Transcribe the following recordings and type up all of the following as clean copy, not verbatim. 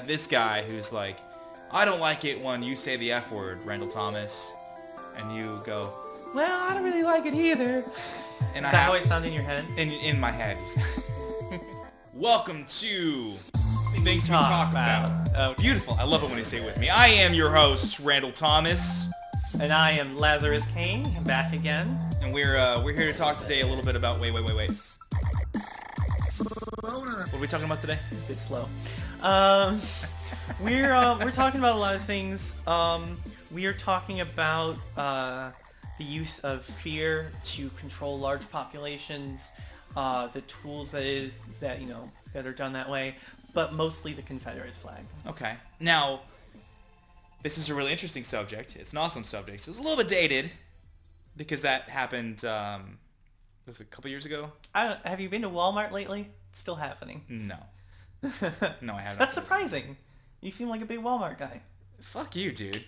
This guy who's like, I don't like it when you say the F word, Randall Thomas, and you go, well, I don't really like it either. And Is that how I sound in your head? In my head. Welcome to Things We Talk About. Oh, beautiful. I love it when you say it with me. I am your host, Randall Thomas. And I am Lazarus Kane. I'm back again. And we're here to talk today a little bit about... Wait. What are we talking about today? A bit slow. We're talking about a lot of things. We are talking about the use of fear to control large populations, the tools that are done that way, but mostly the Confederate flag. Okay. Now, this is a really interesting subject. It's an awesome subject. It's a little bit dated because that happened, was it a couple years ago? Have you been to Walmart lately? It's still happening. No. No, I haven't. That's surprising. You seem like a big Walmart guy. Fuck you, dude.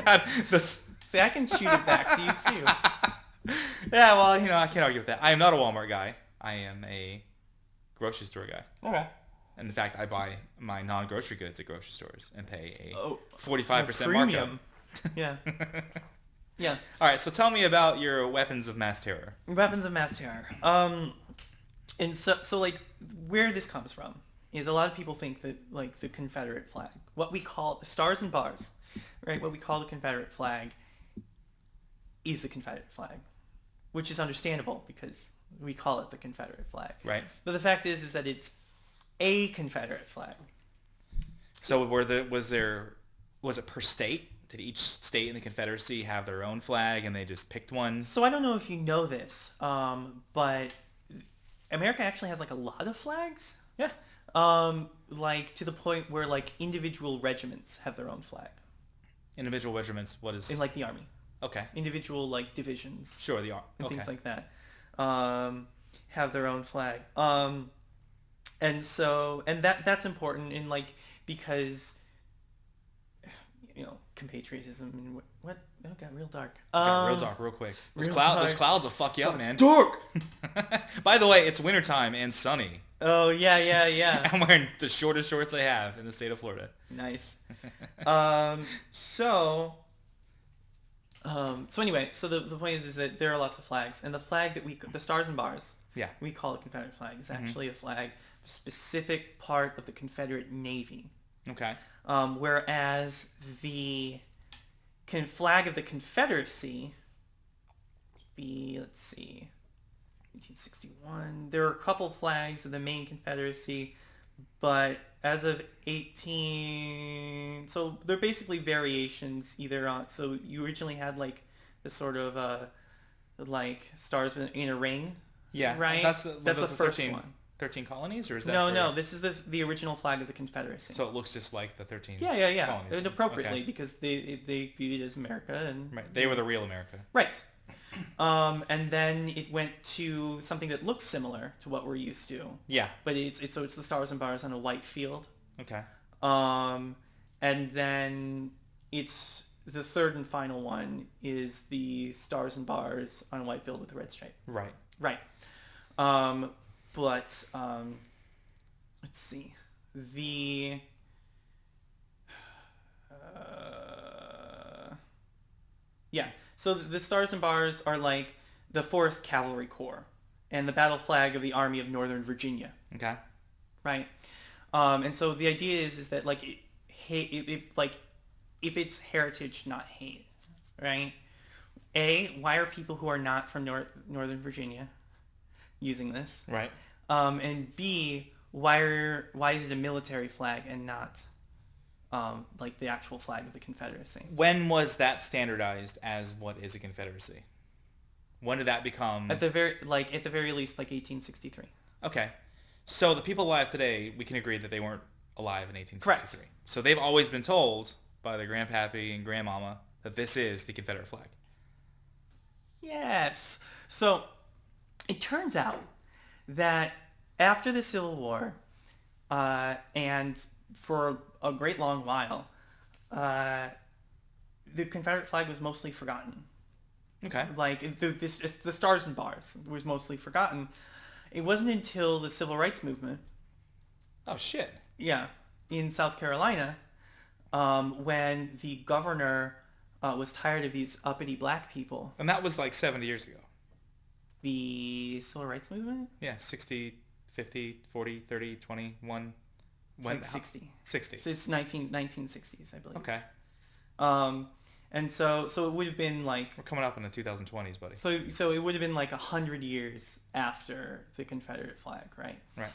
God, See, I can shoot it back to you, too. Yeah, well, I can't argue with that. I am not a Walmart guy. I am a grocery store guy. Okay. And in fact, I buy my non-grocery goods at grocery stores and pay a 45% premium. markup. Yeah. Yeah. All right, so tell me about your weapons of mass terror. Weapons of mass terror. And so like, where this comes from is a lot of people think that, like, the Confederate flag, what we call the stars and bars, right? What we call the Confederate flag is the Confederate flag, which is understandable because we call it the Confederate flag. Right. But the fact is that it's a Confederate flag. So was it per state? Did each state in the Confederacy have their own flag and they just picked one? So I don't know if you know this, but America actually has like a lot of flags. Yeah. Like to the point where like individual regiments have their own flag. Individual regiments, what is... In like the army. Okay. Individual like divisions. Sure, the army. And Okay. things like that. Have their own flag. And that's important in like, because, compatriotism and what? It got real dark. Got real dark real quick. Those clouds will fuck you up, man. Dark! By the way, it's wintertime and sunny. Oh, yeah. I'm wearing the shortest shorts I have in the state of Florida. Nice. So anyway, so the point is that there are lots of flags, and the flag that the stars and bars, Yeah. we call it Confederate flag, is actually a flag, a specific part of the Confederate Navy. Okay. Whereas the flag of the Confederacy would be, let's see, 1861. There are a couple flags of the main Confederacy, but as of so they're basically variations either on, so you originally had like the sort of like stars in a ring. Yeah. Right? That's the first one. 13 colonies, or is that... No, this is the original flag of the Confederacy. So it looks just like the 13 Yeah. colonies. And appropriately, Okay. because they viewed it as America. And Right. They were the real America. Right. And then it went to something that looks similar to what we're used to. Yeah. But it's the stars and bars on a white field. Okay. And then it's the third and final one is the stars and bars on a white field with a red stripe. Right. Right. But let's see. So the stars and bars are like the Forest Cavalry Corps and the battle flag of the Army of Northern Virginia. Okay. Right. And so the idea is that like if it's heritage, not hate, right? Why are people who are not from Northern Virginia using this? Right. And B, why is it a military flag and not like the actual flag of the Confederacy? When was that standardized as what is a Confederacy? When did that become... At the very least, like 1863. Okay. So the people alive today, we can agree that they weren't alive in 1863. Correct. So they've always been told by their grandpappy and grandmama that this is the Confederate flag. Yes. So it turns out that after the Civil War, and for a great long while, the Confederate flag was mostly forgotten. Okay. Like the stars and bars was mostly forgotten. It wasn't until the Civil Rights Movement. Oh shit. Yeah. in South Carolina, when the governor was tired of these uppity black people. And that was like 70 years ago. The civil rights movement? Yeah, 60, 50, 40, 30, 20, 1. It's like 60. 60. It's 1960s, I believe. Okay. And so it would have been like... We're coming up in the 2020s, buddy. So it would have been like 100 years after the Confederate flag, right? Right.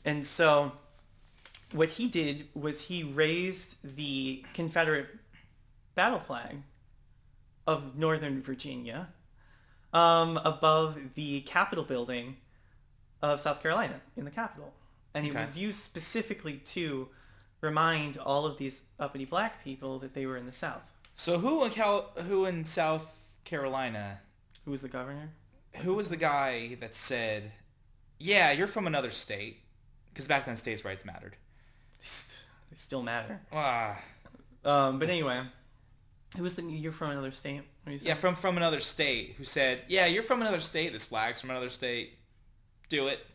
And so what he did was he raised the Confederate battle flag of Northern Virginia above the Capitol building of South Carolina in the Capitol. And it was used specifically to remind all of these uppity black people that they were in the South. So who in South Carolina? Who was the governor? Who was the guy that said, "Yeah, you're from another state"? Because back then, states' rights mattered. They still matter. Ah. But anyway, who was the "you're from another state"? Yeah, from another state. Who said, "Yeah, you're from another state. This flag's from another state. Do it."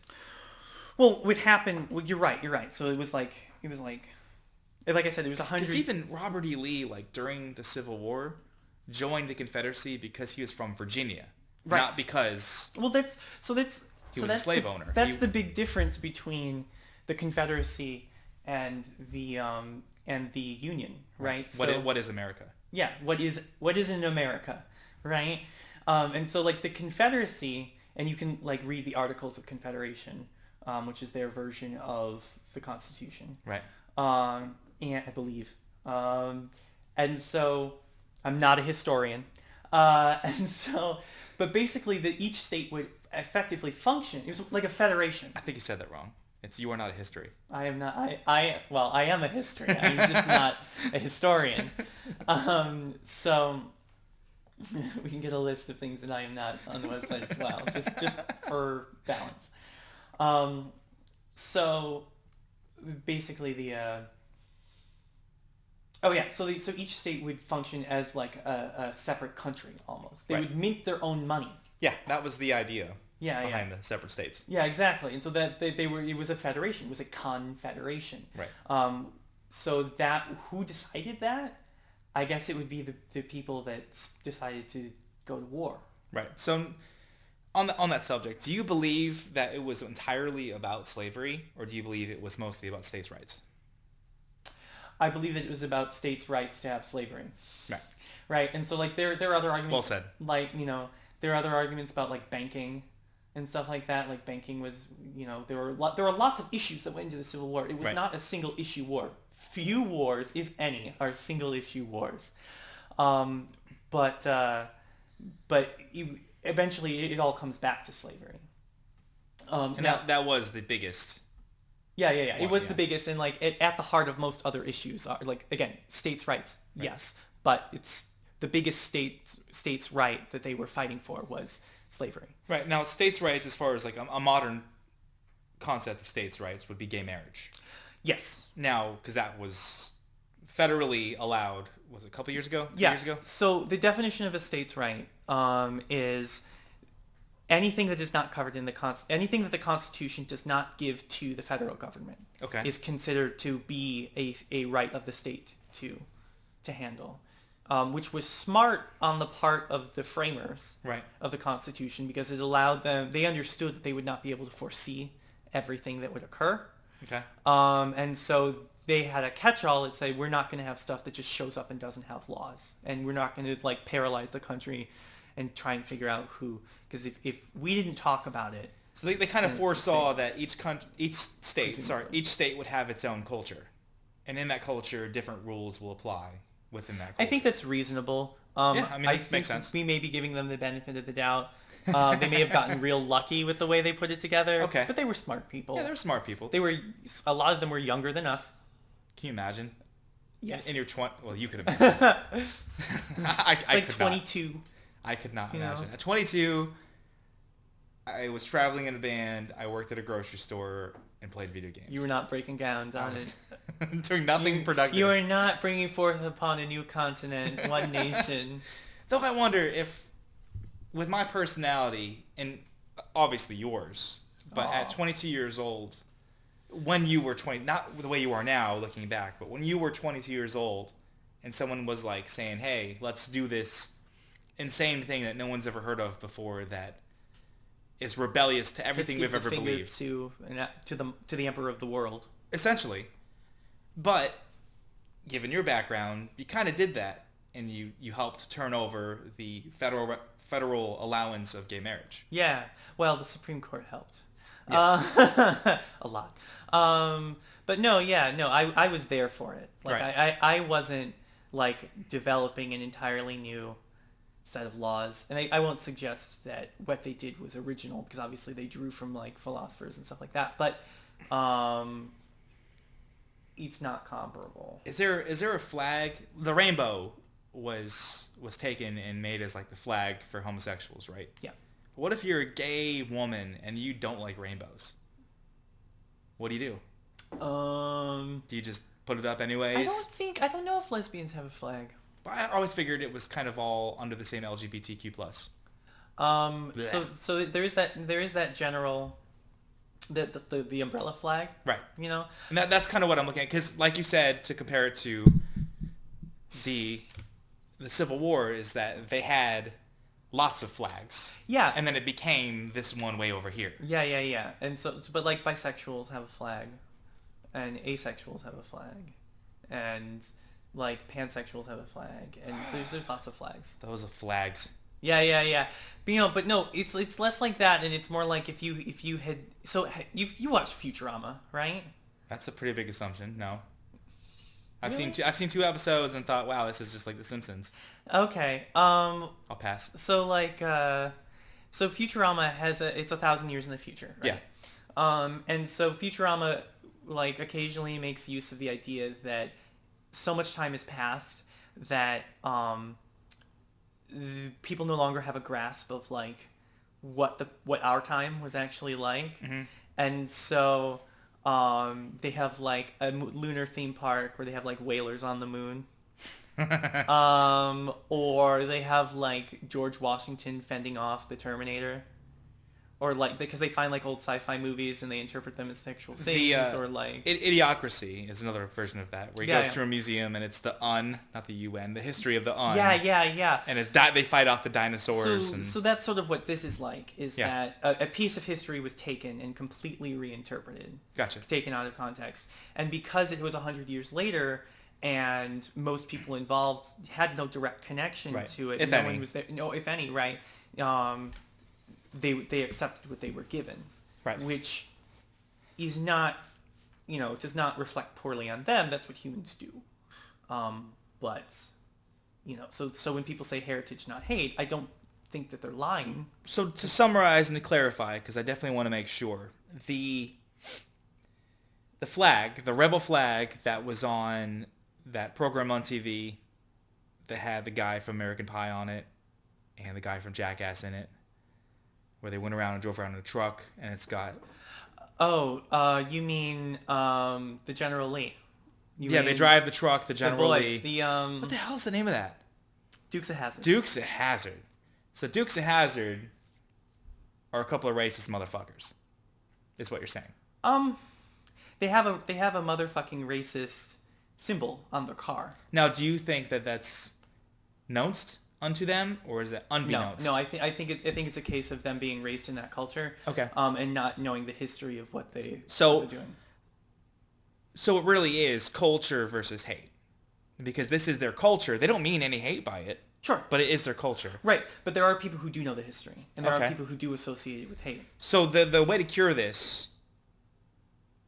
Well, what happened? Well, you're right. So it was like I said, it was 100. Because even Robert E. Lee, like during the Civil War, joined the Confederacy because he was from Virginia, right? Not because he was a slave owner. That's the big difference between the Confederacy and the Union, right? What is America? Yeah, what is in America, right? And so like the Confederacy, and you can like read the Articles of Confederation, which is their version of the Constitution, right? And I believe, and so I'm not a historian, but basically each state would effectively function. It was like a federation. I think you said that wrong. You are not a history. I am not. I am a history. I'm just not a historian. So we can get a list of things that I am not on the website as well, just for balance. So basically so each state would function as like a separate country almost. They would mint their own money. Yeah, that was the idea. Behind the separate states. Yeah, exactly. And so that they were, it was a federation, it was a confederation. Right. So that, who decided that? I guess it would be the people that decided to go to war. Right. So on that subject, do you believe that it was entirely about slavery, or do you believe it was mostly about states' rights? I believe that it was about states' rights to have slavery. Right. Right. And so like there are other arguments. Well said. Like, there are other arguments about like banking and stuff like that. Like banking was, there were lots of issues that went into the Civil War. It was not a single issue war. Few wars, if any, are single issue wars. But eventually it all comes back to slavery. And that was the biggest. Yeah. It was the biggest, and like at the heart of most other issues are like, again, states' rights. Right. Yes, but it's the biggest states' right that they were fighting for was slavery. Right. Now, states' rights, as far as like a modern concept of states' rights, would be gay marriage. Yes. Now, because that was federally allowed, was it a couple years ago? Yeah. Years ago? So the definition of a state's right is anything that is not covered in anything that the Constitution does not give to the federal government. Okay. Is considered to be a right of the state to handle. Which was smart on the part of the framers of the Constitution, because it allowed them, they understood that they would not be able to foresee everything that would occur. Okay. And so they had a catch-all that said, we're not going to have stuff that just shows up and doesn't have laws. And we're not going to like paralyze the country and try and figure out who, because if we didn't talk about it. So they kind of foresaw that each state would have its own culture. And in that culture, different rules will apply within that culture. I think that's reasonable. That makes sense. We may be giving them the benefit of the doubt. They may have gotten real lucky with the way they put it together. Okay. But they were smart people. Yeah, they were smart people. A lot of them were younger than us. Can you imagine? Yes. In your 20... Well, you could imagine. I like could 22. Not. I could not imagine. At 22, I was traveling in a band. I worked at a grocery store and played video games. You were not breaking gowns on it. Doing nothing productive. You are not bringing forth upon a new continent, one nation. Though I wonder if, with my personality, and obviously yours, but at 22 years old, when you were 20, not the way you are now looking back, but when you were 22 years old and someone was like saying, hey, let's do this insane thing that no one's ever heard of before that is rebellious to everything we've ever believed. To the emperor of the world. Essentially. But given your background, you kind of did that, and you helped turn over the federal allowance of gay marriage. Yeah. Well, the Supreme Court helped. Yes. A lot. But no, I was there for it. Like Right. I wasn't like developing an entirely new set of laws, and I won't suggest that what they did was original, because obviously they drew from like philosophers and stuff like that. But it's not comparable. Is there a flag? The rainbow was taken and made as like the flag for homosexuals, right? Yeah. What if you're a gay woman and you don't like rainbows? What do you do? Do you just put it up anyways? I don't know if lesbians have a flag. I always figured it was kind of all under the same LGBTQ plus. So there is that general, the umbrella flag, Right. you know? And that's kind of what I'm looking at, because like you said, to compare it to the Civil War, is that they had lots of flags. Yeah. And then it became this one way over here. Yeah. And so, but like bisexuals have a flag, and asexuals have a flag, and like pansexuals have a flag, and there's lots of flags. Those are flags. Yeah. But no, it's less like that, and it's more like if you had, so you watched Futurama, right? That's a pretty big assumption. No. I've Really? seen two episodes and thought, wow, this is just like The Simpsons. Okay. I'll pass. So like, so Futurama it's 1,000 years in the future, right? Yeah. And so Futurama like occasionally makes use of the idea that so much time has passed that people no longer have a grasp of like what our time was actually like. Mm-hmm. And so they have like a lunar theme park where they have like whalers on the moon. Or they have like George Washington fending off the Terminator, or like because they find like old sci-fi movies and they interpret them as sexual things, or like Idiocracy is another version of that, where he goes Yeah. through a museum and it's the not the UN, the history of the yeah. and it's they fight off the dinosaurs. So that's sort of what this is like, is Yeah. that a piece of history was taken and completely reinterpreted, Gotcha. taken out of context, and because it was 100 years later. And most people involved had no direct connection Right. to it. If no any. one was there. No, if any, right? They accepted what they were given, Right. which is not, does not reflect poorly on them. That's what humans do. But so when people say heritage, not hate, I don't think that they're lying. So to summarize and to clarify, because I definitely want to make sure, the flag, the rebel flag that was on that program on TV that had the guy from American Pie on it and the guy from Jackass in it, where they went around and drove around in a truck, and it's got... Oh, you mean the General Lee? They drive the truck, the General Lee. The What the hell's the name of that? Dukes of Hazzard. Dukes of Hazzard. So Dukes of Hazzard are a couple of racist motherfuckers, is what you're saying. They have a motherfucking racist symbol on their car. Now, do you think that that's knownst unto them, or is it unbeknownst? No. I think it's a case of them being raised in that culture. Okay. And not knowing the history of what they're doing. So it really is culture versus hate, because this is their culture. They don't mean any hate by it. Sure. But it is their culture. Right. But there are people who do know the history, and there Okay. are people who do associate it with hate. So the way to cure this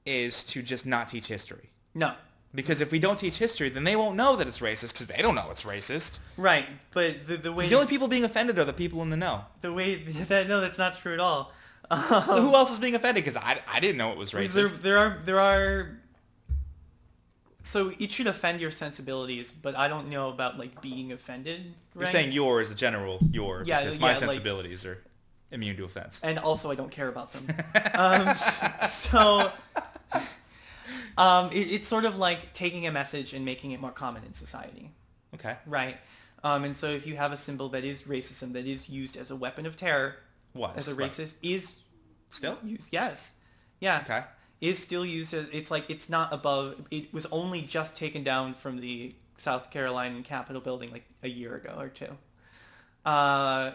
is to just not teach history. No. Because if we don't teach history, then they won't know that it's racist, because they don't know it's racist. Right. But the way 'Cause the only people being offended are the people in the know. that's not true at all. So who else is being offended? Because I didn't know it was racist. There are. So it should offend your sensibilities, but I don't know about like being offended. Right? You're saying your is the general your, Yeah, because my yeah, like- sensibilities are immune to offense. And also I don't care about them. So it's sort of like taking a message and making it more common in society, Okay. right? And so if you have a symbol that is racism, that is used as a weapon of terror, Was. as a What? racist, is Still? used, yes. Yeah. Okay. is still used as, it's like, it's not above, it was only just taken down from the South Carolina Capitol building like a year ago or two.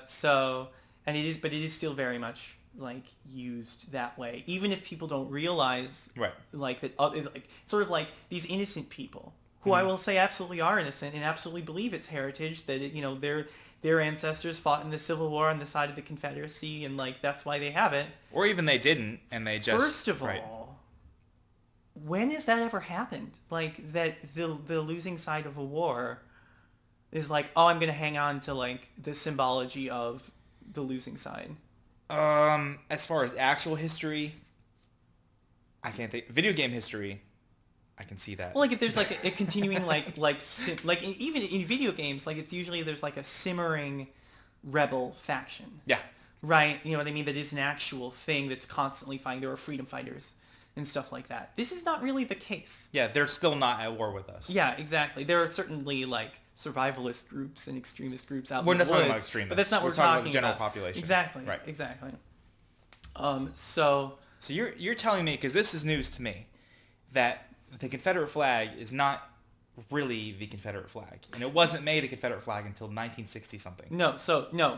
So, and but it is still very much like used that way, even if people don't realize, Right. like that, like sort of like these innocent people who I will say absolutely are innocent and absolutely believe it's heritage, that it, their ancestors fought in the Civil War on the side of the Confederacy, and like that's why they have it. Or even they didn't, and they just... First of right. all, when has that ever happened? Like that the losing side of a war is like, oh, I'm gonna hang on to like the symbology of the losing side. As far as actual history, I can't think. Video game history, I can see that. Well, like if there's like a continuing like even in video games, like it's usually there's like a simmering rebel faction. Yeah. Right, you know what I mean? That is an actual thing that's constantly fighting. There are freedom fighters and stuff like that. This is not really the case. Yeah, they're still not at war with us. Yeah, exactly. There are certainly like survivalist groups and extremist groups out We're in the not talking woods, about extremists. but that's not what we're talking talking about the general about. population. Exactly. Right. Exactly. So you're telling me, because this is news to me, that the Confederate flag is not really the Confederate flag, and it wasn't made a Confederate flag until 1960 something. no,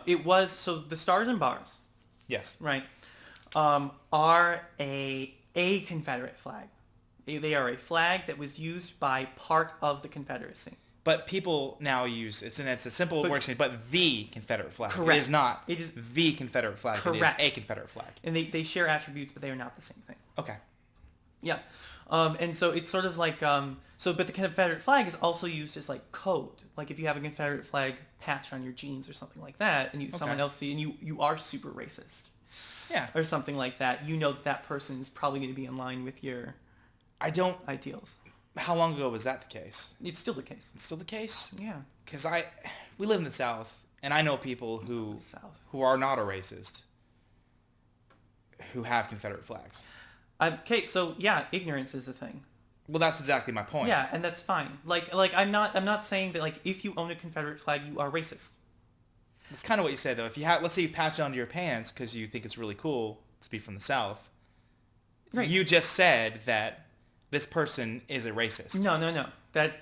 it was, so the stars and bars, Yes. right, are a Confederate flag. They are a flag that was used by part of the Confederacy. But people now use it's a simple word, but the Confederate flag. Correct. It is not. It is the Confederate flag. correct. It is a Confederate flag. And they share attributes, but they are not the same thing. Okay. Yeah. And so it's sort of like, but the Confederate flag is also used as like code. Like if you have a Confederate flag patch on your jeans or something like that, and someone else see, and you are super racist. Yeah. Or something like that, you know that person is probably going to be in line with your ideals. How long ago was that the case? It's still the case. It's still the case? Yeah. Because we live in the South, and I know people who are not a racist, who have Confederate flags. Okay, so yeah, ignorance is a thing. Well, that's exactly my point. Yeah, and that's fine. Like I'm not saying that like if you own a Confederate flag, you are racist. That's kind of what you said, though. If let's say you patch it onto your pants because you think it's really cool to be from the South. Right. You just said that this person is a racist. No. That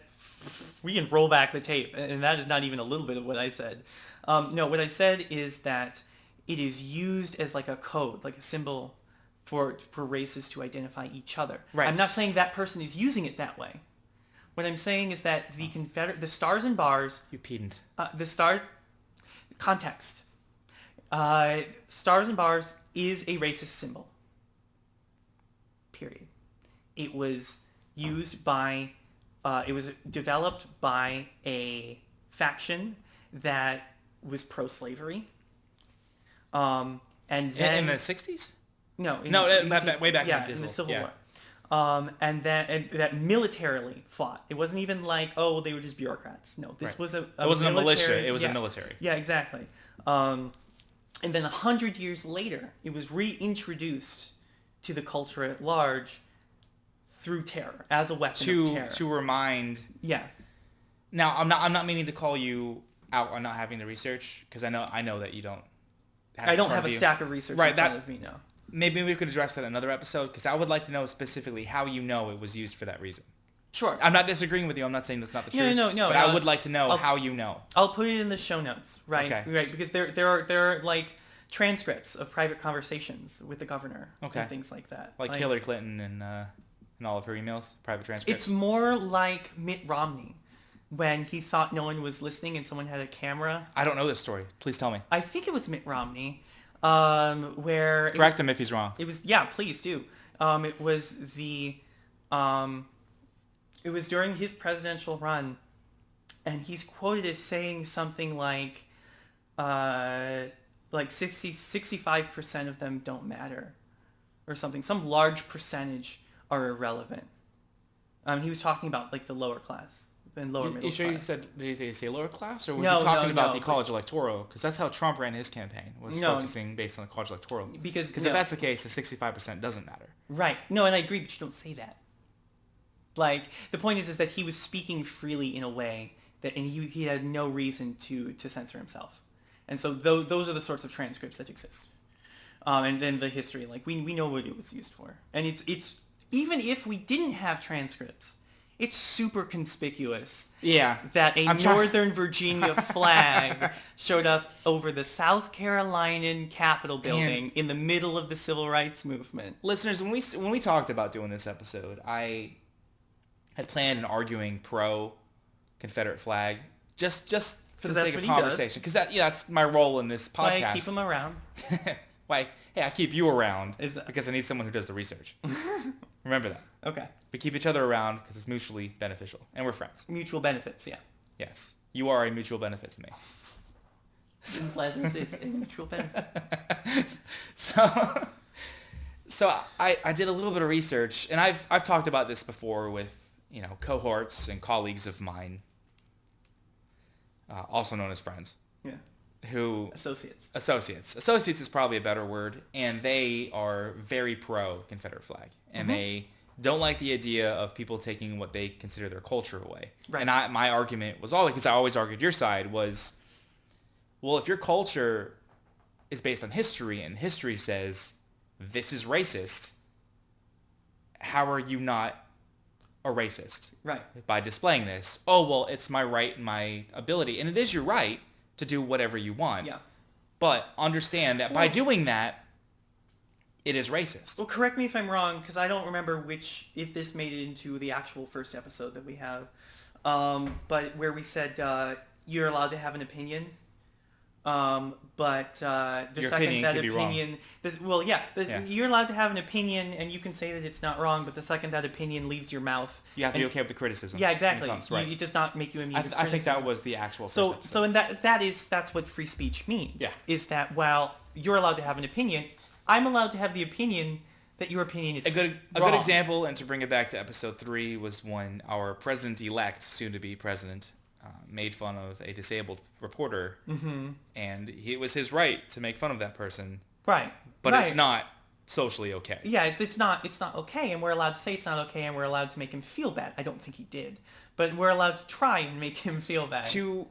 we can roll back the tape, and that is not even a little bit of what I said. No, what I said is that it is used as like a code, like a symbol for races to identify each other. Right. I'm not saying that person is using it that way. What I'm saying is that the stars and bars. You pedant. The stars. Context. Stars and bars is a racist symbol. Period. It was used by, it was developed by a faction that was pro-slavery. And then... In the 60s? No. Way back in the Civil War. And that militarily fought. It wasn't even like, oh, they were just bureaucrats. No, this was it wasn't a militia. It was a military. Yeah, exactly. And then 100 years later, it was reintroduced to the culture at large through terror, as a weapon of terror. To remind... Yeah. Now, I'm not meaning to call you out on not having the research, because I know that you don't have I don't have a stack of research in front of me, no. Maybe we could address that in another episode, because I would like to know specifically how you know it was used for that reason. Sure. I'm not disagreeing with you. I'm not saying that's not the truth. No. But I would like to know how you know. I'll put it in the show notes, right? Okay. Right, because there are like transcripts of private conversations with the governor and things like that. Like Hillary Clinton and all of her emails, private transcripts. It's more like Mitt Romney when he thought no one was listening and someone had a camera. I don't know this story. Please tell me. I think it was Mitt Romney, where... Correct him if he's wrong. It was, yeah, please do. It was it was during his presidential run, and he's quoted as saying something like 65% of them don't matter, or something. Some large percentage are irrelevant. He was talking about like the lower class and lower middle class. You sure did he say lower class, or was he talking about the college electoral? Because that's how Trump ran his campaign, was focusing based on the college electoral. Because if that's the case, the 65% doesn't matter. Right. No, and I agree, but you don't say that. Like, the point is that he was speaking freely in a way that, and he had no reason to censor himself. And so those are the sorts of transcripts that exist. And then the history, like we know what it was used for, and it's even if we didn't have transcripts, it's super conspicuous Yeah. that a I'm try- Northern Virginia flag showed up over the South Carolinian Capitol building in the middle of the Civil Rights Movement. Listeners, when we talked about doing this episode, I had planned on arguing pro Confederate flag just for the sake of conversation, because that's my role in this podcast. Why I keep them around. Why? Hey, I keep you around Is that- because I need someone who does the research. Remember that. Okay. We keep each other around because it's mutually beneficial, and we're friends. Mutual benefits, yeah. Yes, you are a mutual benefit to me. Since Lazarus is a mutual benefit. So I did a little bit of research, and I've talked about this before with cohorts and colleagues of mine, also known as friends. Yeah. Who Associates is probably a better word, and they are very pro Confederate flag, and they don't like the idea of people taking what they consider their culture away. Right. And my argument was always, because I always argued your side, was, well, if your culture is based on history and history says this is racist, how are you not a racist? Right. By displaying this. Oh, well, it's my right and my ability, and it is your right to do whatever you want. Yeah. But understand that by doing that, it is racist. Well, correct me if I'm wrong, because I don't remember if this made it into the actual first episode that we have, but where we said you're allowed to have an opinion, but the Your second opinion that could be wrong. You're allowed to have an opinion, and you can say that it's not wrong, but the second that opinion leaves your mouth, You have to be okay with the criticism. yeah, exactly. Right. It does not make you immune to I think that criticism. was the actual first So episode. and that's what free speech means. Yeah. Is that while you're allowed to have an opinion, I'm allowed to have the opinion that your opinion is A good wrong. example, and to bring it back to episode 3, was when our president-elect, soon-to-be president, made fun of a disabled reporter, and it was his right to make fun of that person, Right. but right. it's not socially okay. Yeah, it's not okay, and we're allowed to say it's not okay, and we're allowed to make him feel bad. I don't think he did, but we're allowed to try and make him feel bad. To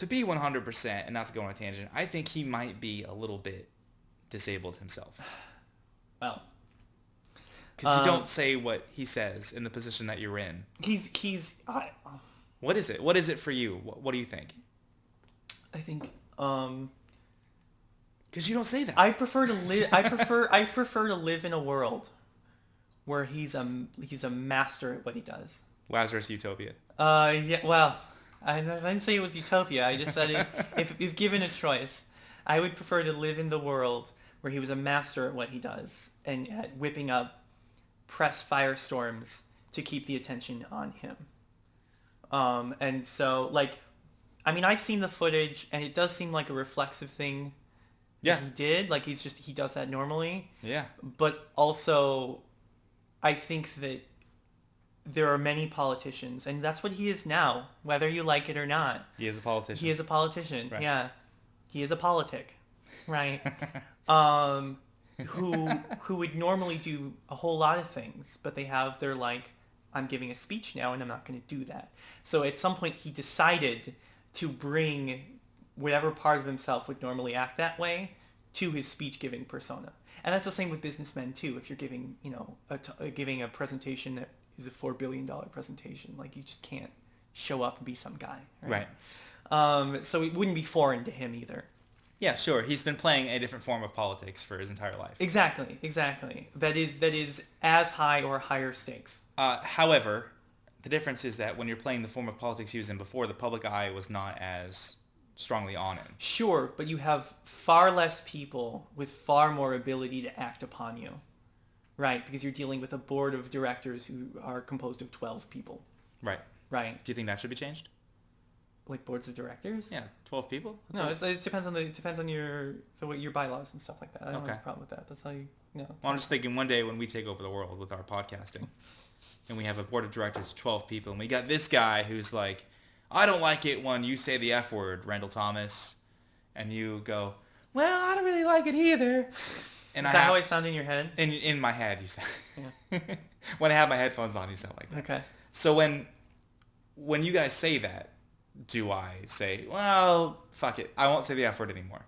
be 100%, and not to go on a tangent, I think he might be a little bit disabled himself. Well, Because you don't say what he says in the position that you're in. What is it? What is it for you? What do you think? I think Because you don't say that. I prefer to live. I prefer to live in a world where he's a master at what he does. Lazarus Utopia. Yeah. Well, I didn't say it was utopia. I just said if given a choice, I would prefer to live in the world where he was a master at what he does and at whipping up press firestorms to keep the attention on him. And so, I've seen the footage, and it does seem like a reflexive thing. Yeah. He did. He does that normally. Yeah. But also, I think that there are many politicians, and that's what he is now, whether you like it or not. He is a politician. He is a politician. Right. Yeah. He is a politic. Right. Who would normally do a whole lot of things, but they're like, I'm giving a speech now and I'm not going to do that. So at some point he decided to bring whatever part of himself would normally act that way to his speech giving persona. And that's the same with businessmen too. If you're giving, giving a presentation that is a $4 billion presentation, you just can't show up and be some guy. Right. So it wouldn't be foreign to him either. Yeah, sure. He's been playing a different form of politics for his entire life. Exactly. That is as high or higher stakes. However, the difference is that when you're playing the form of politics he was in before, the public eye was not as strongly on him. Sure, but you have far less people with far more ability to act upon you. Right, because you're dealing with a board of directors who are composed of 12 people. Right. Right. Do you think that should be changed? Like boards of directors? Yeah, 12 people? It depends on your bylaws and stuff like that. I don't have a problem with that. That's how you well, I'm just thinking one day when we take over the world with our podcasting and we have a board of directors of 12 people and we got this guy who's like, I don't like it when you say the F word, Randall Thomas, and you go, well, I don't really like it either. And is that how I sound in your head? In my head, you sound. Yeah. When I have my headphones on, you sound like that. Okay. So when you guys say that, do I say, well, fuck it, I won't say the F word anymore?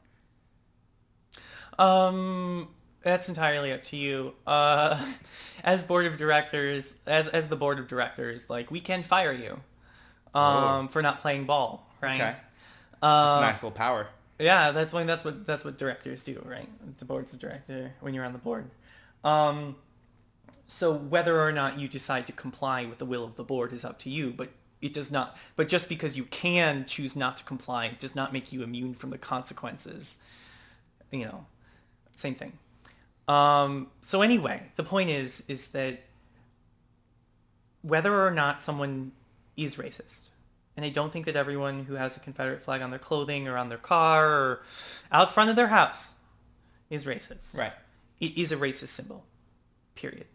That's entirely up to you. As board of directors, as the board of directors, like we can fire you, Oh, for not playing ball, right? okay. That's a Uh, nice little power. yeah, that's what directors do, right? The board's a director when you're on the board. Um, so whether or not you decide to comply with the will of the board is up to you, but it does not. But just because you can choose not to comply, it does not make you immune from the consequences. You know, same thing. So anyway, the point is that whether or not someone is racist, and I don't think that everyone who has a Confederate flag on their clothing or on their car or out front of their house is racist. Right. It is a racist symbol. Period.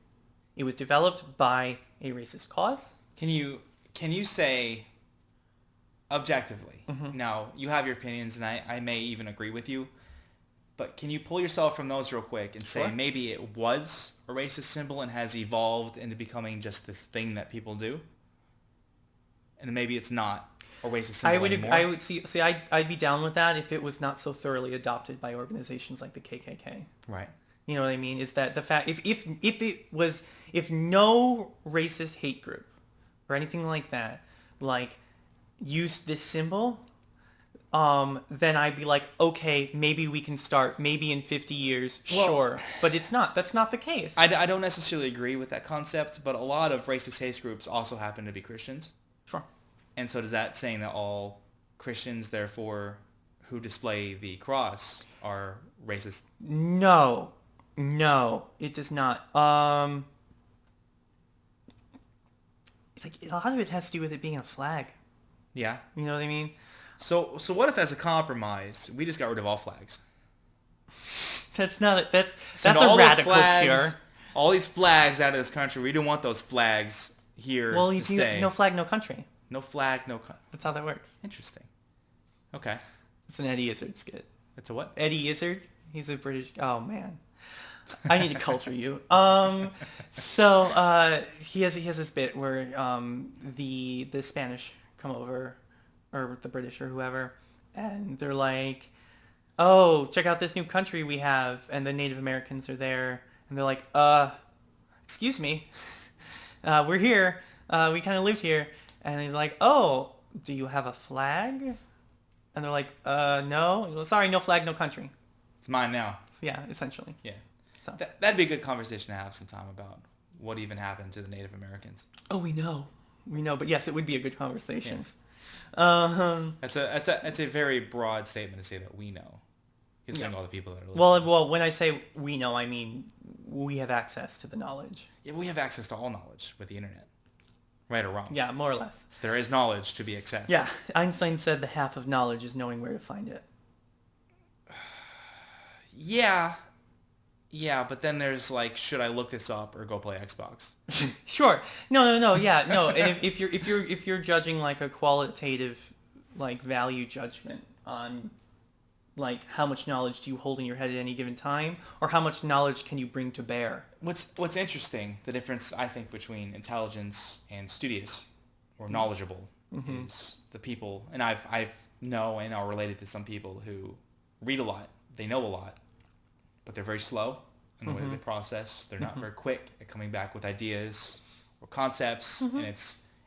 It was developed by a racist cause. Can you say objectively? Now, you have your opinions, and I may even agree with you, but can you pull yourself from those real quick and say Sure. maybe it was a racist symbol and has evolved into becoming just this thing that people do? And maybe it's not a racist symbol anymore? I would see I'd be down with that if it was not so thoroughly adopted by organizations like the KKK. Right. You know what I mean? Is that the fact if no racist hate group or anything like that like used this symbol, then I'd be like, okay, maybe we can start. Maybe in 50 years, Well, sure. But it's not. That's not the case. I don't necessarily agree with that concept, but a lot of racist hate groups also happen to be Christians. Sure. And so does that saying that all Christians, therefore, who display the cross are racist? No, it does not. It's like a lot of it has to do with it being a flag. Yeah. You know what I mean? So what if as a compromise, we just got rid of all flags? That's not that's Send that's a all those radical flags, cure. all these flags out of this country. We don't want those flags here Well, to if stay. no flag, no country. No flag, no... That's how that works. Interesting. Okay. It's an Eddie Izzard skit. It's a what? Eddie Izzard. He's a British. Oh man, I need to culture you. So he has this bit where the Spanish come over, or the British or whoever, and they're like, "Oh, check out this new country we have," and the Native Americans are there, and they're like, excuse me, we're here. We kind of live here," and he's like, "Oh, do you have a flag?" And they're like, no. He goes, "Sorry, no flag, no country." It's mine now. Yeah, essentially. Yeah. So. That'd be a good conversation to have sometime about what even happened to the Native Americans. Oh, we know, but yes, it would be a good conversation. Yes. Um, That's a very broad statement to say that we know, considering all the people that are listening. well, when I say we know, I mean we have access to the knowledge. Yeah, we have access to all knowledge with the internet, right or wrong. Yeah, more or less. There is knowledge to be accessed. Yeah, Einstein said the half of knowledge is knowing where to find it. Yeah, but then there's like, should I look this up or go play Xbox? Sure. No. Yeah, no. And if you're judging like a qualitative, like value judgment on, like how much knowledge do you hold in your head at any given time, or how much knowledge can you bring to bear? What's interesting, the difference I think between intelligence and studious or knowledgeable is the people, and I've know and are related to some people who read a lot, they know a lot, but they're very slow in the way that they process. They're not very quick at coming back with ideas or concepts, and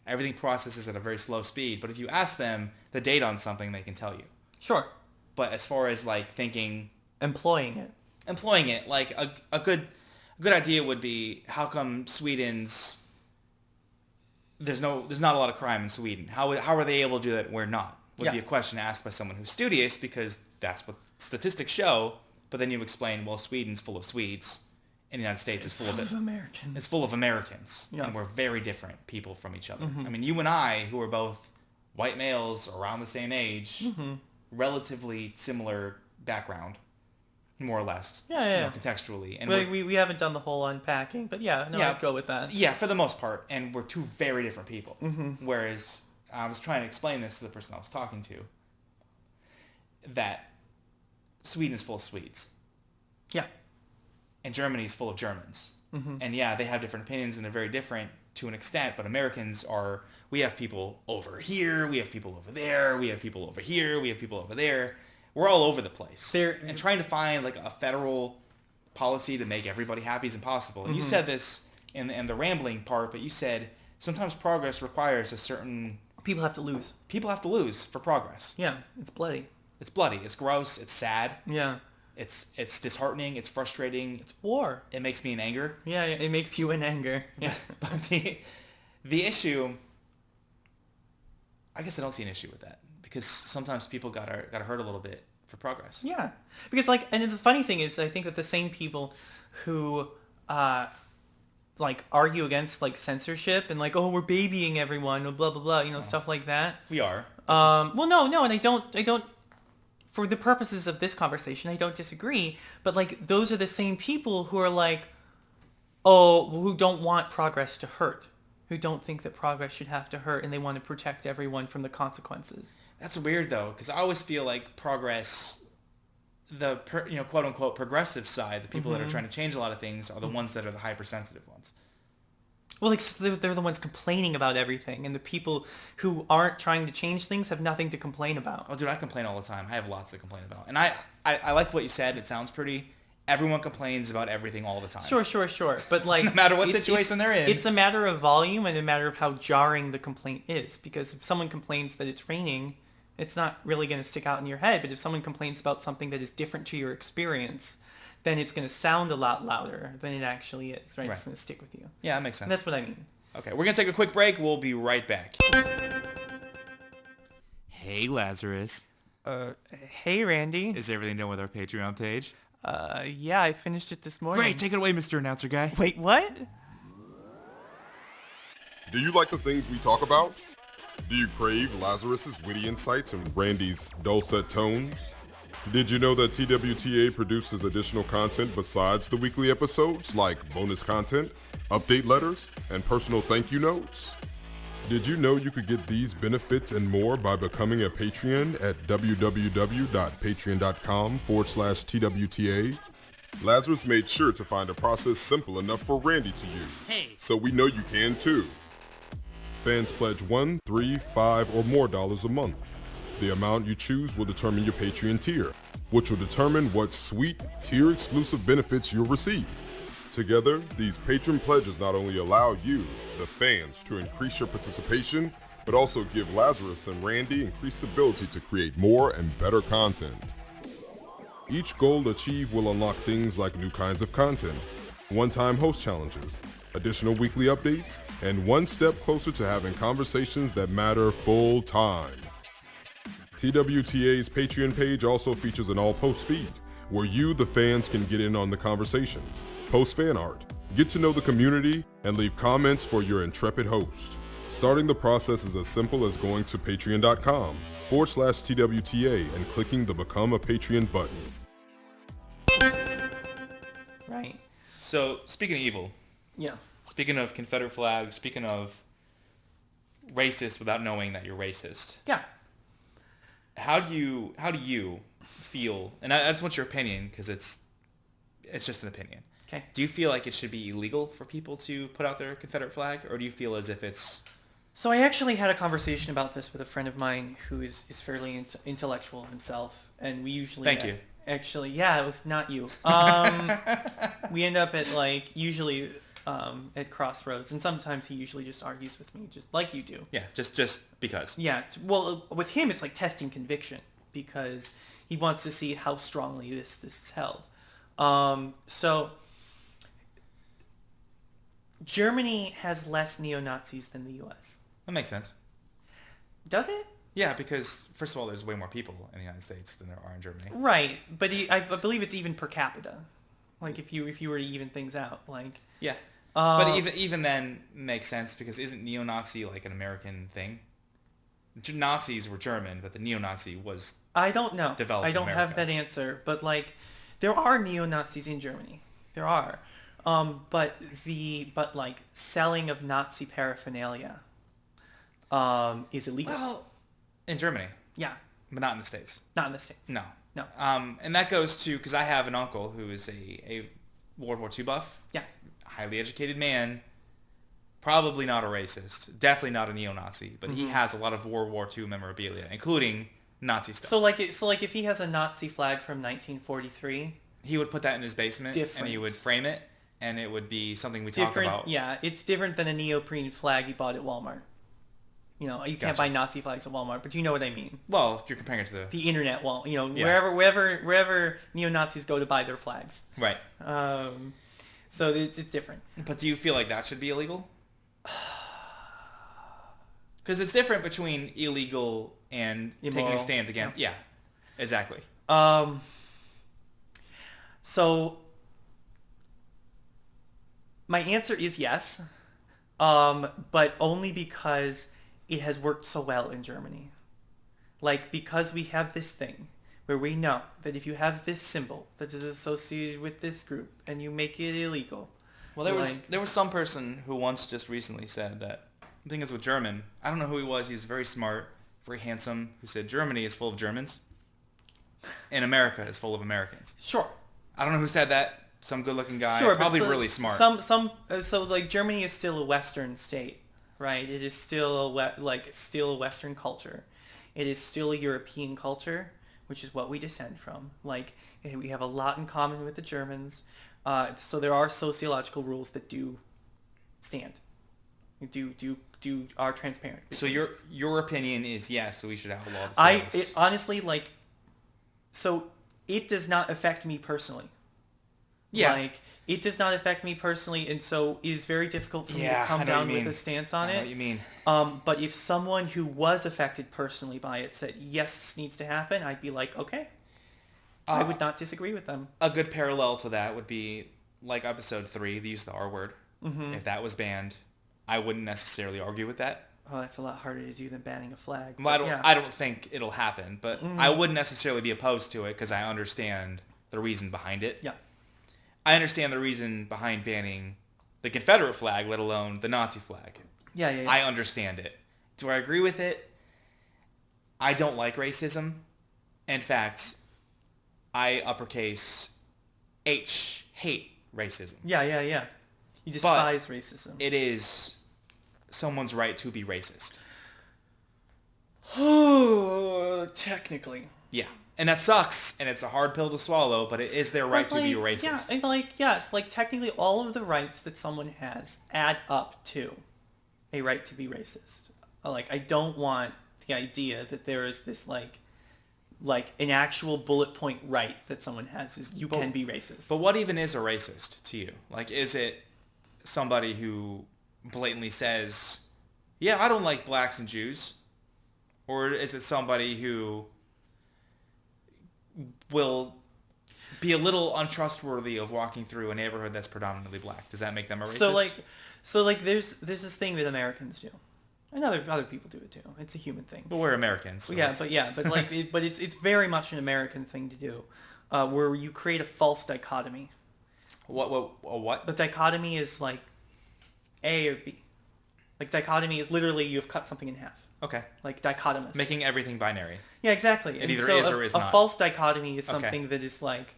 everything processes at a very slow speed. But if you ask them the date on something, they can tell you. Sure. But as far as like thinking, Employing it, like a good idea would be, how come there's not a lot of crime in Sweden? How are they able to do that? We're not. Would be a question asked by someone who's studious, because that's what statistics show. But then you explain, well, Sweden's full of Swedes, and the United States is full of Americans. It's full of Americans, Yeah. and we're very different people from each other. I mean, you and I, who are both white males around the same age, relatively similar background, more or less. Yeah. Contextually, and We haven't done the whole unpacking, but yeah, I'd go with that. yeah, for the most part, and we're two very different people. Whereas I was trying to explain this to the person I was talking to, that Sweden is full of Swedes. Yeah. And Germany is full of Germans. And yeah, they have different opinions, and they're very different to an extent, but Americans we have people over here, we have people over there, we have people over here, we have people over there. We're all over the place. And trying to find like a federal policy to make everybody happy is impossible. And you said this in the rambling part, but you said sometimes progress requires a certain... People have to lose. People have to lose for progress. Yeah, it's bloody. It's bloody. It's gross. It's sad. Yeah. It's disheartening. It's frustrating. It's war. It makes me in anger. Yeah, it makes you in anger. Yeah. But the issue... I guess I don't see an issue with that. Because sometimes people gotta hurt a little bit for progress. Yeah. Because, like, and the funny thing is, I think that the same people who... like argue against like censorship and like, oh, we're babying everyone, blah blah blah, you know, stuff like that. We are. Well, no, and I don't. For the purposes of this conversation, I don't disagree. But like, those are the same people who are like, oh, who don't want progress to hurt, who don't think that progress should have to hurt, and they want to protect everyone from the consequences. That's weird though, because I always feel like progress. The quote unquote progressive side, the people that are trying to change a lot of things, are the ones that are the hypersensitive ones. Well, like, they're the ones complaining about everything, and the people who aren't trying to change things have nothing to complain about. Oh, dude, I complain all the time. I have lots to complain about, and I like what you said. It sounds pretty. Everyone complains about everything all the time. Sure. But like, no matter what situation they're in, it's a matter of volume and a matter of how jarring the complaint is. Because if someone complains that it's raining, it's not really going to stick out in your head. But if someone complains about something that is different to your experience, then it's going to sound a lot louder than it actually is, right? It's going to stick with you. Yeah, that makes sense. And that's what I mean. Okay, we're going to take a quick break. We'll be right back. Hey, Lazarus. Hey, Randy. Is everything done with our Patreon page? Yeah, I finished it this morning. Great, take it away, Mr. Announcer Guy. Wait, what? Do you like the things we talk about? Do you crave Lazarus's witty insights and Randy's dulcet tones? Did you know that TWTA produces additional content besides the weekly episodes, like bonus content, update letters, and personal thank you notes? Did you know you could get these benefits and more by becoming a Patreon at www.patreon.com/TWTA? Lazarus made sure to find a process simple enough for Randy to use. Hey. So we know you can too. Fans pledge $1, $3, $5, or more a month. The amount you choose will determine your Patreon tier, which will determine what sweet, tier-exclusive benefits you'll receive. Together, these patron pledges not only allow you, the fans, to increase your participation, but also give Lazarus and Randy increased ability to create more and better content. Each goal achieved will unlock things like new kinds of content, one-time host challenges, additional weekly updates, and one step closer to having conversations that matter full time. TWTA's Patreon page also features an all-post feed, where you, the fans, can get in on the conversations, post fan art, get to know the community, and leave comments for your intrepid host. Starting the process is as simple as going to patreon.com/TWTA and clicking the Become a Patreon button. Right. So, speaking of evil, Yeah. speaking of Confederate flag, speaking of racist without knowing that you're racist, Yeah. how do you feel, and I just want your opinion because it's just an opinion. Okay. Do you feel like it should be illegal for people to put out their Confederate flag, or do you feel as if it's... So I actually had a conversation about this with a friend of mine who is fairly intellectual himself, and we usually... Thank you. Actually, yeah, it was not you. We end up at usually at crossroads, and sometimes he usually just argues with me, just like you do. Yeah, just because. Yeah, well, with him it's like testing conviction, because he wants to see how strongly this is held. So Germany has less neo-Nazis than the U.S. That makes sense. Does it? Yeah, because first of all, there's way more people in the United States than there are in Germany. Right, but I believe it's even per capita. Like if you were to even things out, like Yeah, but even then makes sense because isn't neo-Nazi like an American thing? Nazis were German, but the neo-Nazi was... I don't know. Developed I don't in have America. that answer, but like there are neo-Nazis in Germany. There are, but like selling of Nazi paraphernalia is illegal. Well, in Germany, Yeah, but not in the States. not in the States. No. No. And that goes to, because I have an uncle who is a World War II buff, Yeah. highly educated man, probably not a racist, definitely not a neo-Nazi, but he has a lot of World War II memorabilia, including Nazi stuff. So if he has a Nazi flag from 1943, he would put that in his basement, and he Different. would frame it, and it would be something we talk Different, about. yeah. It's different than a neoprene flag you bought at Walmart. You know, you can't Gotcha. buy Nazi flags at Walmart, but you know what I mean. Well, you're comparing it to The internet wall, you know, Yeah. wherever neo-Nazis go to buy their flags. right. So it's different. But do you feel like that should be illegal? Because it's different between illegal and taking Immoral. a stand against. Yeah, exactly. So my answer is yes, but only because it has worked so well in Germany. Like, because we have this thing where we know that if you have this symbol that is associated with this group and you make it illegal. Well, there was some person who once just recently said that the thing is with German. I don't know who he was. He was very smart, very handsome. Who said Germany is full of Germans, and America is full of Americans. Sure. I don't know who said that. Some good-looking guy, Sure, probably but really smart. So like Germany is still a Western state, right? It is still still a Western culture. It is still a European culture, which is what we descend from. Like, we have a lot in common with the Germans. So there are sociological rules that do stand, are transparent. So your opinion is yes, so we should outlaw the sales. Honestly, like, so it does not affect me personally. Yeah. Like, it does not affect me personally, and so it is very difficult for me to I come know down what you with mean. a stance on I know it. what you mean. But if someone who was affected personally by it said, yes, this needs to happen, I'd be like, okay. I would not disagree with them. A good parallel to that would be like episode 3, the use of the R word. Mm-hmm. If that was banned, I wouldn't necessarily argue with that. Oh, that's a lot harder to do than banning a flag. Well, but yeah. I don't think it'll happen, but I wouldn't necessarily be opposed to it because I understand the reason behind it. Yeah. I understand the reason behind banning the Confederate flag, let alone the Nazi flag. Yeah. I understand it. Do I agree with it? I don't like racism. In fact, I uppercase H, hate racism. Yeah. You despise racism. It is someone's right to be racist. Technically. Yeah. And that sucks, and it's a hard pill to swallow, but it is their right to be racist. Yeah, and like, yes, like technically all of the rights that someone has add up to a right to be racist. Like, I don't want the idea that there is this like an actual bullet point right that someone has is you can be racist. But what even is a racist to you? Like, is it somebody who blatantly says, yeah, I don't like blacks and Jews? Or is it somebody who will be a little untrustworthy of walking through a neighborhood that's predominantly black? Does that make them a racist? So like there's this thing that Americans do. And other people do it too. It's a human thing. But we're Americans. So But like it's very much an American thing to do. Where you create a false dichotomy. What? The dichotomy is like A or B. Like, dichotomy is literally you've cut something in half. Okay. Like, dichotomous. Making everything binary. Yeah, exactly. It either is or is not. A false dichotomy is something that is like,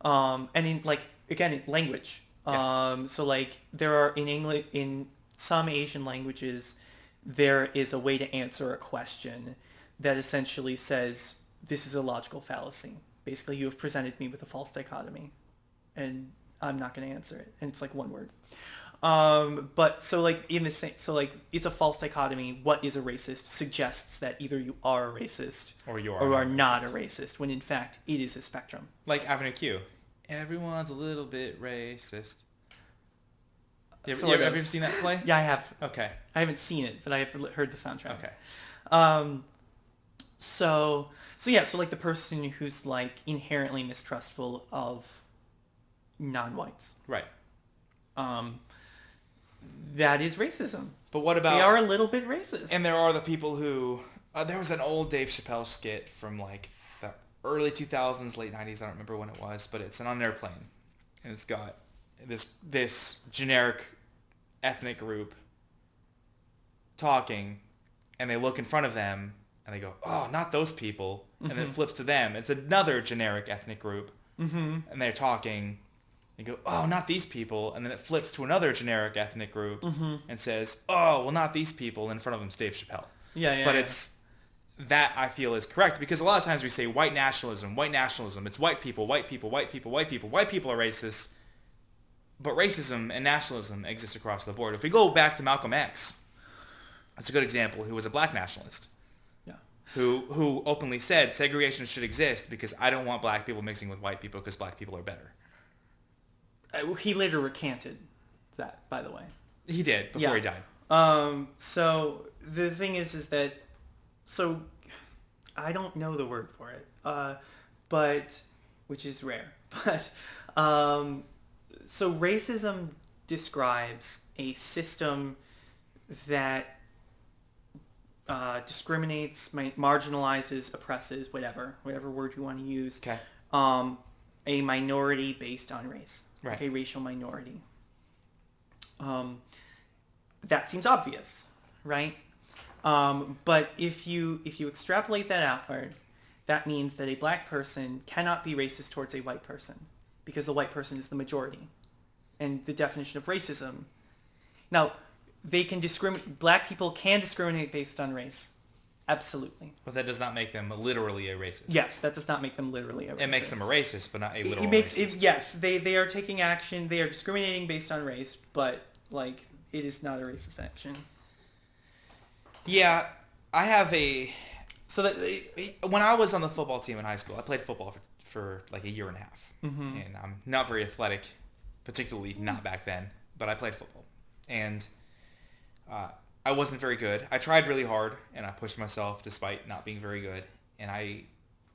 and in like, again, in language. Yeah. So like there are in some Asian languages, there is a way to answer a question that essentially says, this is a logical fallacy. Basically, you have presented me with a false dichotomy and I'm not going to answer it. And it's like one word. But so like in the same, so like it's a false dichotomy. What is a racist suggests that either you are a racist or you are not a racist, when in fact it is a spectrum. Like Avenue Q. Everyone's a little bit racist. Have you ever seen that play? Yeah, I have. Okay. I haven't seen it, but I have heard the soundtrack. Okay. So like the person who's like inherently mistrustful of non-whites. Right. That is racism. But what about... They are a little bit racist. And there are the people who... there was an old Dave Chappelle skit from like the early 2000s, late 90s. I don't remember when it was, but it's on an airplane. And it's got this generic ethnic group talking, and they look in front of them, and they go, oh, not those people. And then it flips to them. It's another generic ethnic group. Mm-hmm. And they're talking... and go, oh, not these people. And then it flips to another generic ethnic group and says, oh, well, not these people. And in front of them is Dave Chappelle. Yeah. But it's that I feel is correct, because a lot of times we say white nationalism, it's white people, white people, white people, white people. White people are racist, but racism and nationalism exist across the board. If we go back to Malcolm X, that's a good example, who was a black nationalist. Yeah. Who openly said segregation should exist because I don't want black people mixing with white people because black people are better. He later recanted that, by the way. He did, before he died. So the thing is that, so I don't know the word for it, but, which is rare, but, so racism describes a system that discriminates, marginalizes, oppresses, whatever word you want to use, Okay. a minority based on race, Right. like a racial minority. That seems obvious, right? But if you extrapolate that outward, that means that a black person cannot be racist towards a white person because the white person is the majority. And the definition of racism. Now, they can black people can discriminate based on race. Absolutely. But that does not make them literally a racist. Yes, that does not make them literally a racist. It makes them a racist, but not a literal racist. racist. Yes, they are taking action. They are discriminating based on race, but like it is not a racist action. Yeah, I have a... So that When I was on the football team in high school, I played football for like a year and a half. Mm-hmm. And I'm not very athletic, particularly not back then, but I played football. And I wasn't very good. I tried really hard, and I pushed myself despite not being very good. And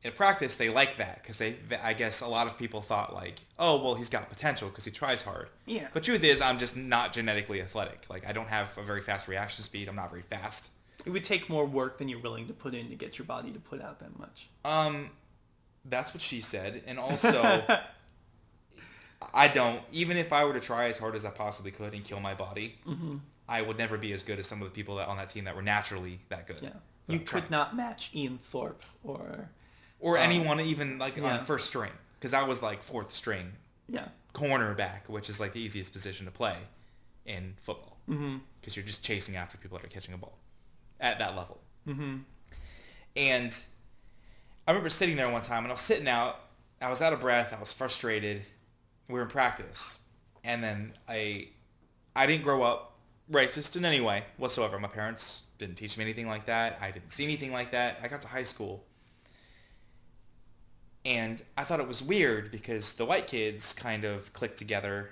in practice, they like that because I guess a lot of people thought like, oh, well, he's got potential because he tries hard. Yeah. But truth is, I'm just not genetically athletic. Like, I don't have a very fast reaction speed. I'm not very fast. it would take more work than you're willing to put in to get your body to put out that much. That's what she said. And also, I don't, even if I were to try as hard as I possibly could and kill my body, Mm-hmm. I would never be as good as some of the people on that team that were naturally that good. Yeah. You could not match Ian Thorpe or anyone even like yeah. on first string, because I was like fourth string yeah. cornerback, which is like the easiest position to play in football, Mm-hmm. because you're just chasing after people that are catching a ball at that level. Mm-hmm. And I remember sitting there one time, and I was sitting out. I was out of breath. I was frustrated. We were in practice, and then I didn't grow up racist in any way whatsoever. My parents didn't teach me anything like that. I didn't see anything like that. I got to high school, and I thought it was weird because the white kids kind of clicked together,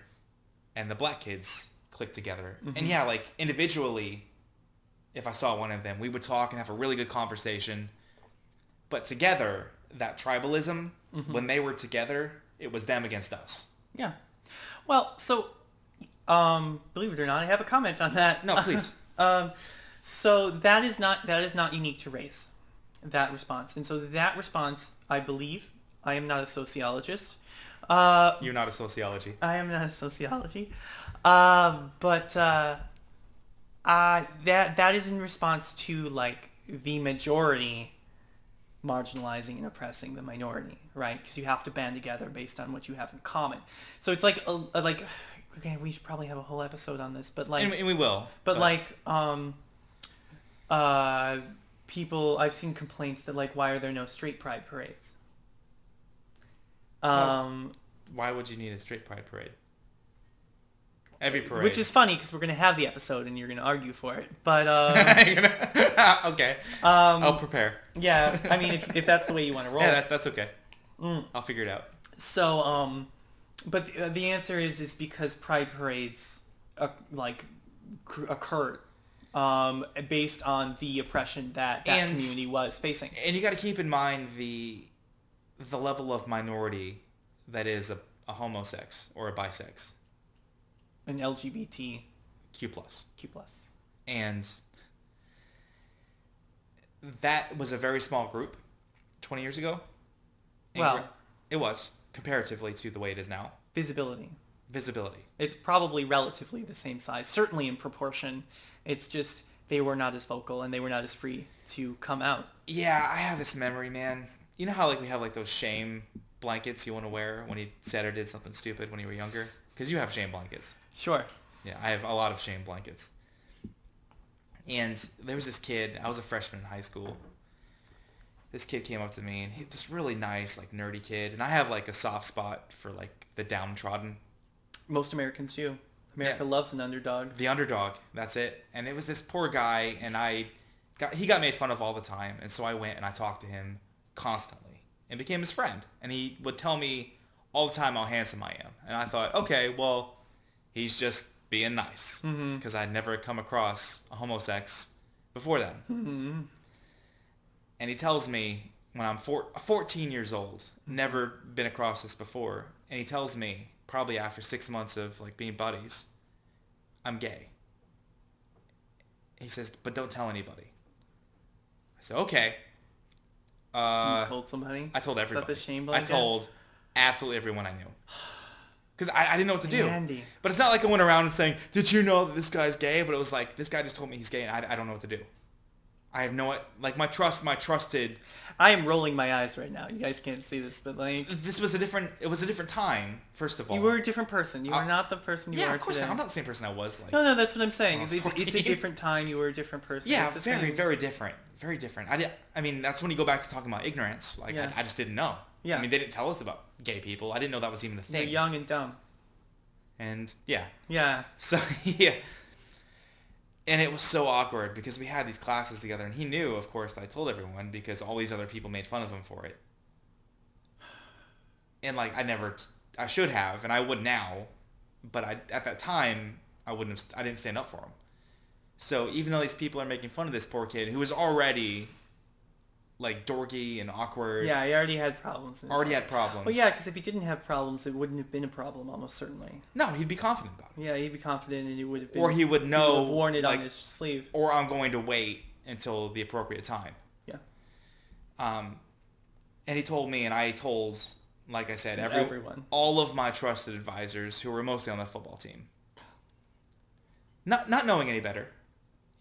and the black kids clicked together. Mm-hmm. And yeah, like individually, if I saw one of them, we would talk and have a really good conversation. But together, that tribalism, Mm-hmm. when they were together, it was them against us. Yeah. Well, so, believe it or not, I have a comment on that. No, please. So that is not unique to race, that response. And so that response, I believe, I am not a sociologist. You're not a sociology. I am not a sociology. But that is in response to like the majority marginalizing and oppressing the minority, right? Because you have to band together based on what you have in common. So it's like okay, we should probably have a whole episode on this, but like, And we will. but like, people, I've seen complaints that like, why are there no straight pride parades? Why would you need a straight pride parade? Every parade. Which is funny because we're gonna have the episode and you're gonna argue for it, but okay. I'll prepare. yeah, I mean, if that's the way you want to roll. Yeah, that's okay. I'll figure it out. So, but the answer is because pride parades occurred based on the oppression that community was facing. And you got to keep in mind the level of minority that is a homosex or a bisex. An LGBTQ+. Q+. And that was a very small group 20 years ago. Well, it was, comparatively to the way it is now. Visibility. It's probably relatively the same size, certainly in proportion. It's just they were not as vocal and they were not as free to come out. Yeah, I have this memory, man. You know how like we have like those shame blankets you want to wear when you said or did something stupid when you were younger? Because you have shame blankets. Sure. Yeah, I have a lot of shame blankets. And there was this kid, I was a freshman in high school, this kid came up to me, and he this really nice, like, nerdy kid, and I have like a soft spot for like the downtrodden. Most Americans do. America loves an underdog. The underdog, that's it. And it was this poor guy, and he got made fun of all the time, and so I went and I talked to him constantly and became his friend. And he would tell me all the time how handsome I am, and I thought, okay, well, he's just being nice, because I'd never come across a homosex before then. Mm-hmm. And he tells me when I'm 14 years old, never been across this before, and he tells me probably after 6 months of like being buddies, I'm gay. He says, but don't tell anybody. I said, okay. You told somebody? I told everybody. Is that the shame I blanket? told absolutely everyone I knew. Because I didn't know what to do. Andy. But it's not like I went around saying, did you know that this guy's gay? But it was like, this guy just told me he's gay, and I don't know what to do. I have no, like, my trusted... I am rolling my eyes right now. You guys can't see this, but like... It was a different time, first of all. You were a different person. You are not the person you are today. Yeah, of course not. I'm not the same person I was, like... No, that's what I'm saying. when I It's was a 14. different time. You were a different person. Yeah, It's the very, same. very different. Very different. I mean, that's when you go back to talking about ignorance. Like, Yeah. I just didn't know. Yeah. I mean, they didn't tell us about gay people. I didn't know that was even a You're thing. young and dumb. And, yeah. Yeah. So, yeah. And it was so awkward because we had these classes together, and he knew, of course, that I told everyone because all these other people made fun of him for it. And, like, I should have, and I would now, but at that time, I didn't stand up for him. So even though these people are making fun of this poor kid who was already, like, dorky and awkward. Yeah, he already had problems. Had problems. Well, yeah, because if he didn't have problems, it wouldn't have been a problem, almost certainly. No, he'd be confident about it. Yeah, he'd be confident, and it would have been... Or he would know, he would have worn it like, on his sleeve. or I'm going to wait until the appropriate time. Yeah. And he told me, and I told, like I said, Everyone. all of my trusted advisors who were mostly on the football team. Not knowing any better.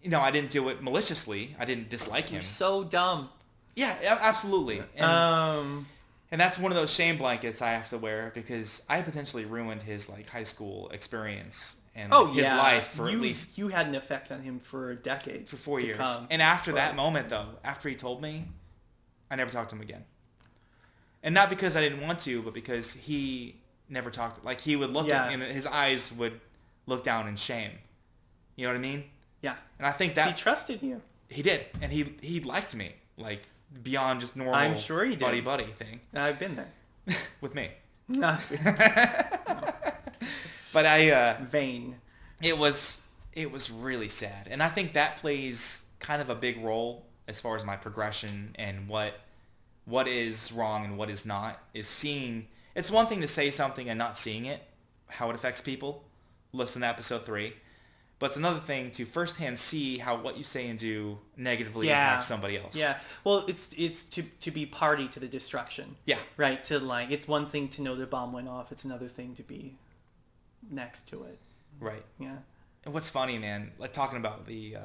You know, I didn't do it maliciously. I didn't dislike him. You're so dumb. Yeah, absolutely. And that's one of those shame blankets I have to wear because I potentially ruined his like high school experience and his life for at least You had an effect on him for a decade. for 4 years. Come. And after that moment, though, after he told me, I never talked to him again. And not because I didn't want to, but because he never talked. Like he would look at, and his eyes would look down in shame. You know what I mean? Yeah. And I think that he trusted you. He did, and he liked me, like beyond just normal. I'm sure he did. Buddy thing. I've been there. With me. No. But Vain. It was really sad, and I think that plays kind of a big role as far as my progression and what is wrong and what is not. Is seeing. It's one thing to say something and not seeing it, how it affects people. Listen to episode 3. But it's another thing to firsthand see how what you say and do negatively impacts somebody else. Yeah. Well, it's to be party to the destruction. Yeah. Right. To like, it's one thing to know the bomb went off. It's another thing to be next to it. Right. Yeah. And what's funny, man, like talking about the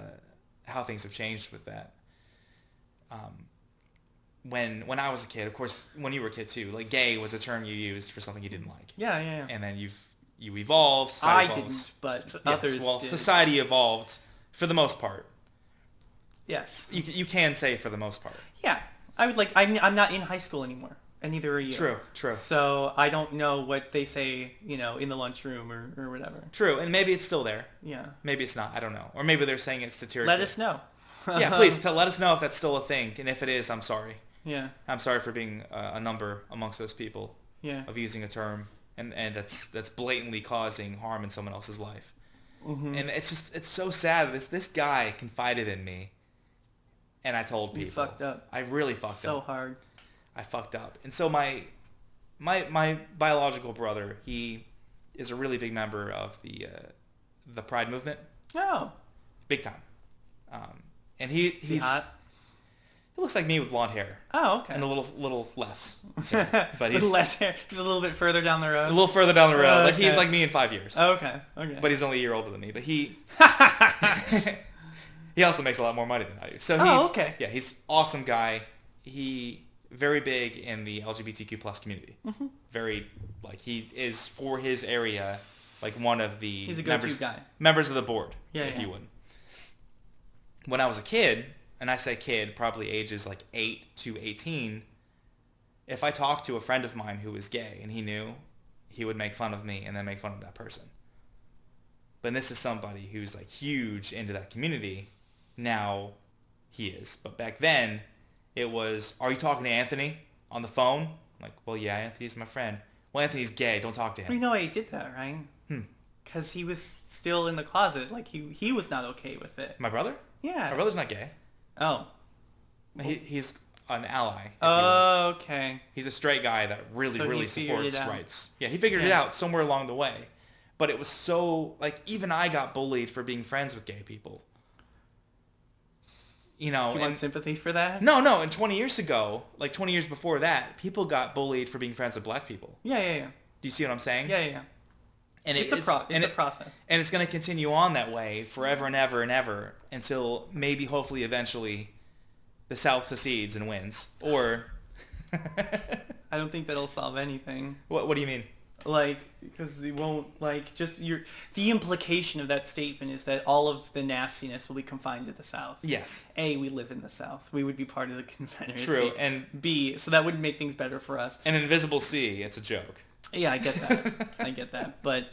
how things have changed with that. When I was a kid, of course, when you were a kid too, like gay was a term you used for something you didn't like. Yeah. And then you evolved. I didn't, but others did. Society evolved for the most part. Yes. You can say for the most part. Yeah. I would like. I'm not in high school anymore, and neither are you. True. So I don't know what they say, in the lunchroom or whatever. True, and maybe it's still there. Yeah. Maybe it's not. I don't know. Or maybe they're saying it's satirical. Let us know. Yeah, please let us know if that's still a thing, and if it is, I'm sorry. Yeah. I'm sorry for being a number amongst those people. Yeah. Of using a term, and that's blatantly causing harm in someone else's life. Mm-hmm. And it's so sad. This guy confided in me, and I told people. You fucked up. I really fucked up. So hard. I fucked up. And so my biological brother, he is a really big member of the Pride movement. Oh. Big time. And Is he hot? He looks like me with blonde hair. Oh, okay. And a little less. Hair. But he's less hair. He's a little bit further down the road. A little further down the road. Like Okay. he's like me in 5 years. Okay. But he's only a year older than me. But he he also makes a lot more money than I do. So he's awesome guy. He very big in the LGBTQ plus community. Mm-hmm. Very he is for his area like one of the he's a go-to guy. Members of the board, if you would. When I was a kid, and I say kid, probably ages like 8 to 18, if I talked to a friend of mine who was gay and he knew, he would make fun of me and then make fun of that person. But this is somebody who's like huge into that community. Now he is. But back then, it was, are you talking to Anthony on the phone? I'm like, well, yeah, Anthony's my friend. Well, Anthony's gay. Don't talk to him. You know why he did that, right? Because he was still in the closet. Like, he was not okay with it. My brother? Yeah. My brother's not gay. Oh. He's an ally. If you Oh, will. okay. He's a straight guy that really, So he really figured it supports out. rights. Yeah, he figured it out somewhere along the way. But it was so, like, even I got bullied for being friends with gay people. You know, Do you want sympathy for that? No, and 20 years ago, like 20 years before that, people got bullied for being friends with black people. Yeah. Do you see what I'm saying? Yeah. And It's a process. And it's going to continue on that way forever and ever and ever until maybe, hopefully, eventually, the South secedes and wins. Or... I don't think that'll solve anything. What do you mean? Like, because they won't, like, the implication of that statement is that all of the nastiness will be confined to the South. Yes. A, we live in the South. We would be part of the Confederacy. True, and... B, so that wouldn't make things better for us. An invisible sea, it's a joke. Yeah, I get that. But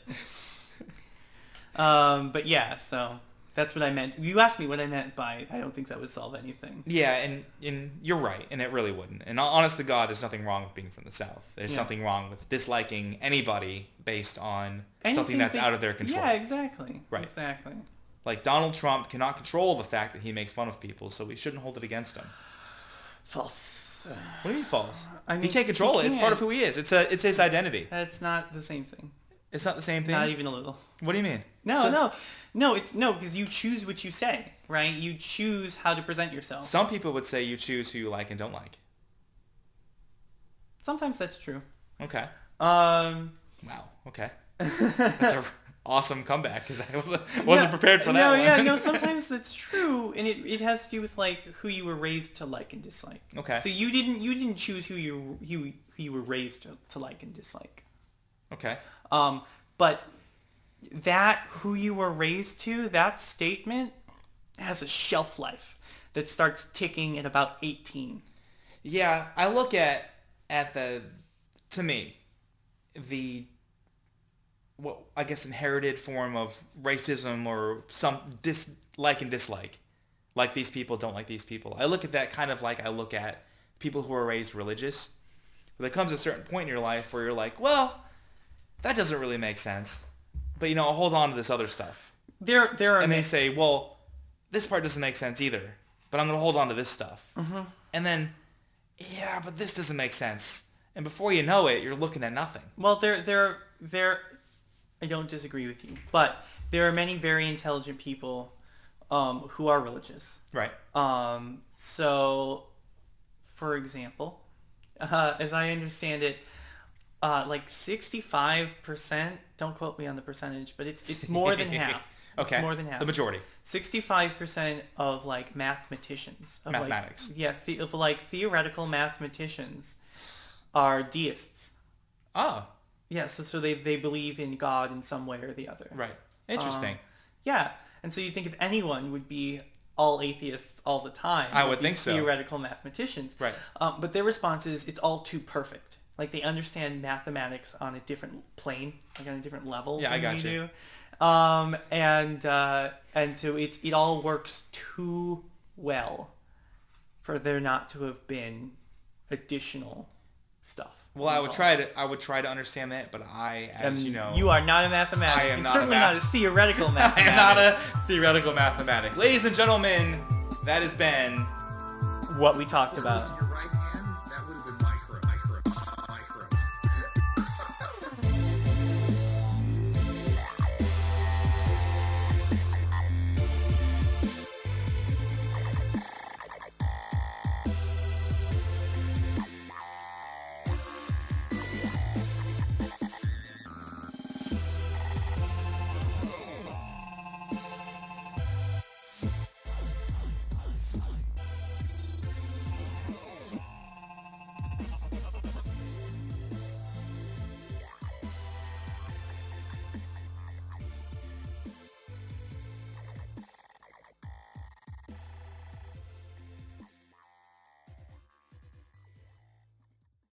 yeah, so that's what I meant. You asked me what I meant by I don't think that would solve anything. Yeah, and you're right, and it really wouldn't. And honest to God, there's nothing wrong with being from the South. There's something wrong with disliking anybody based on something that's out of their control. Yeah, exactly. Right. Exactly. Like, Donald Trump cannot control the fact that he makes fun of people, so we shouldn't hold it against him. False. What do you mean false? I mean, he can't control he it. It's part of who he is. It's his identity. That's not the same thing. It's not the same thing? Not even a little. What do you mean? No, because you choose what you say, right? You choose how to present yourself. Some people would say you choose who you like and don't like. Sometimes that's true. Okay. Um. Wow. Okay. That's a awesome comeback because I wasn't prepared for that one. No, sometimes that's true, and it has to do with like who you were raised to like and dislike. Okay. So you didn't choose who you were raised to like and dislike. Okay. But that who you were raised to, that statement has a shelf life that starts ticking at about 18. Yeah, I look at to me, the what I guess inherited form of racism or some like and dislike. Like these people, don't like these people. I look at that kind of like I look at people who are raised religious. But there comes a certain point in your life where you're like, well, that doesn't really make sense. But, I'll hold on to this other stuff. There are... And they say, well, this part doesn't make sense either. But I'm going to hold on to this stuff. Mm-hmm. And then, yeah, but this doesn't make sense. And before you know it, you're looking at nothing. Well, there I don't disagree with you. But there are many very intelligent people who are religious. Right. So, for example, as I understand it, like 65%, don't quote me on the percentage, but it's more than half. Okay. It's more than half. The majority. 65% of like mathematicians. Of Mathematics. Like theoretical mathematicians are deists. Oh. Yeah, so they believe in God in some way or the other. Right. Interesting. Yeah. And so you think if anyone would be all atheists all the time, I would think so. Theoretical mathematicians. Right. But their response is it's all too perfect. Like they understand mathematics on a different plane, like on a different level Yeah, I than got we you. do. And so it all works too well for there not to have been additional stuff. Well, I would try to understand that, but as you know, you are not a mathematician. I am and not certainly not a theoretical I mathematic. am not a theoretical mathematic. Ladies and gentlemen, that has been what we talked about. You're right.